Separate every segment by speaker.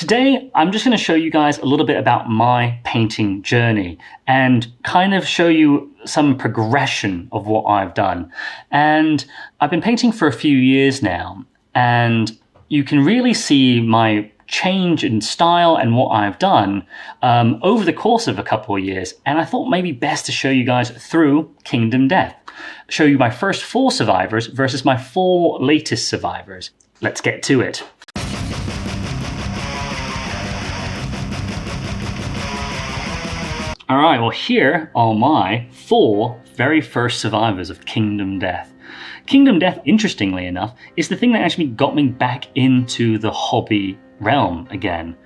Speaker 1: Today, I'm just going to show you guys a little bit about my painting journey and kind of show you some progression of what I've done. And I've been painting for a few years now, and you can really see my change in style and what I've done over the course of a couple of years. And I thought maybe best to show you guys through Kingdom Death. Show you my first 4 survivors versus my 4 latest survivors. Let's get to it. All right, well, here are my 4 very first survivors of Kingdom Death. Kingdom Death, interestingly enough, is the thing that actually got me back into the hobby realm again.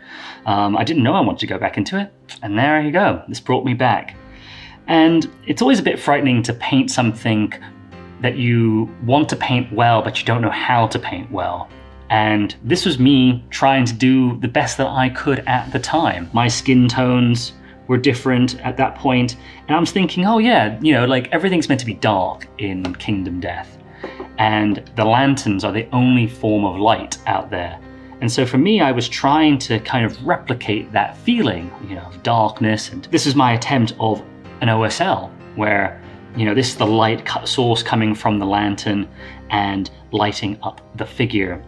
Speaker 1: I didn't know I wanted to go back into it, and there you go. This brought me back. And it's always a bit frightening to paint something that you want to paint well, but you don't know how to paint well. And this was me trying to do the best that I could at the time. My skin tones were different at that point, and I was thinking, oh yeah, you know, like everything's meant to be dark in Kingdom Death, and the lanterns are the only form of light out there. And so for me, I was trying to kind of replicate that feeling, you know, of darkness. And this is my attempt of an OSL, where, you know, this is the light source coming from the lantern and lighting up the figure.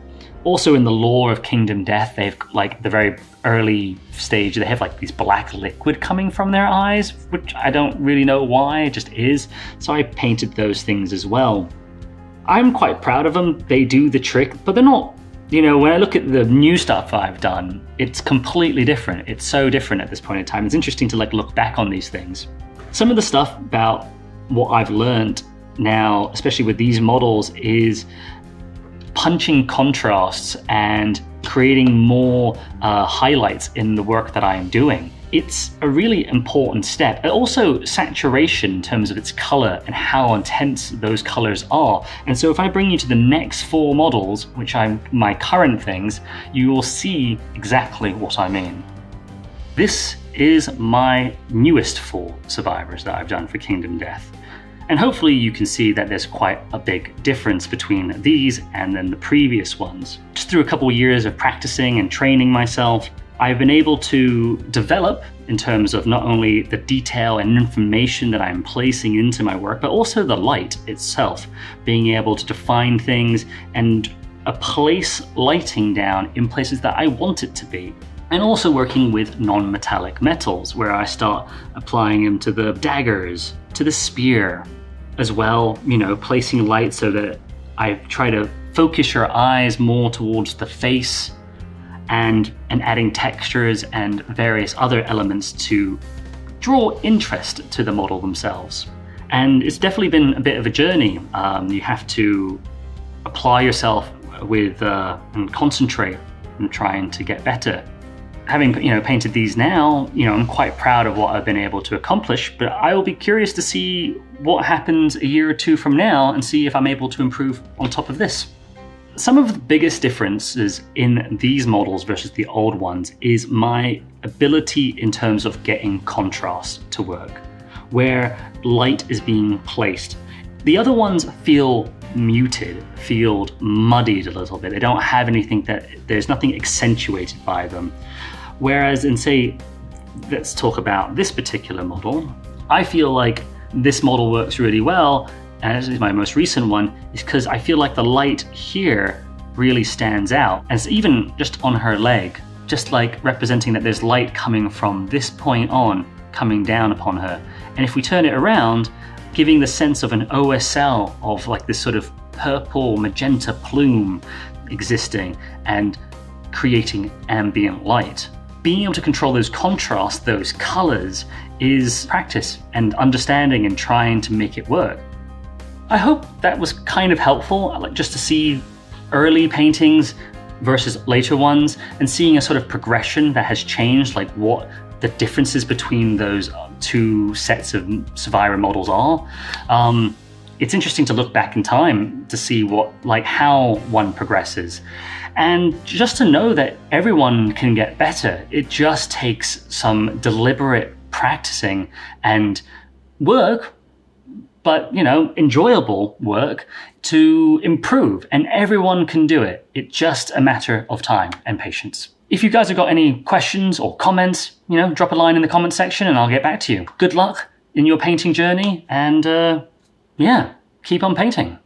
Speaker 1: Also in the lore of Kingdom Death, they've, like, the very early stage, they have like these black liquid coming from their eyes, which I don't really know why, it just is. So I painted those things as well. I'm quite proud of them. They do the trick, but they're not, you know, when I look at the new stuff I've done, it's completely different. It's so different at this point in time. It's interesting to like look back on these things. Some of the stuff about what I've learned now, especially with these models, is punching contrasts and creating more highlights in the work that I am doing. It's a really important step. And also saturation in terms of its color and how intense those colors are. And so if I bring you to the next 4 models, which are my current things, you will see exactly what I mean. This is my newest 4 survivors that I've done for Kingdom Death. And hopefully you can see that there's quite a big difference between these and then the previous ones. Just through a couple of years of practicing and training myself, I've been able to develop in terms of not only the detail and information that I'm placing into my work, but also the light itself, being able to define things and place lighting down in places that I want it to be. And also working with non-metallic metals, where I start applying them to the daggers, to the spear, as well, you know, placing light so that I try to focus your eyes more towards the face, and adding textures and various other elements to draw interest to the model themselves. And it's definitely been a bit of a journey. You have to apply yourself with and concentrate and trying to get better. Having, you know, painted these now, you know, I'm quite proud of what I've been able to accomplish, but I will be curious to see what happens a year or 2 from now and see if I'm able to improve on top of this. Some of the biggest differences in these models versus the old ones is my ability in terms of getting contrast to work, where light is being placed. The other ones feel muted, feel muddied a little bit. They don't have anything there's nothing accentuated by them. Whereas in, say, let's talk about this particular model, I feel like this model works really well, and this is my most recent one, is because I feel like the light here really stands out. And it's even just on her leg, just like representing that there's light coming from this point on, coming down upon her. And if we turn it around, giving the sense of an OSL of like this sort of purple magenta plume existing and creating ambient light. Being able to control those contrasts, those colors, is practice and understanding and trying to make it work. I hope that was kind of helpful, like just to see early paintings versus later ones and seeing a sort of progression that has changed, like what the differences between those 2 sets of survivor models are. It's interesting to look back in time to see how one progresses. And just to know that everyone can get better. It just takes some deliberate practicing and work, but, you know, enjoyable work to improve, and everyone can do it. It's just a matter of time and patience. If you guys have got any questions or comments, drop a line in the comment section and I'll get back to you. Good luck in your painting journey, and yeah, keep on painting.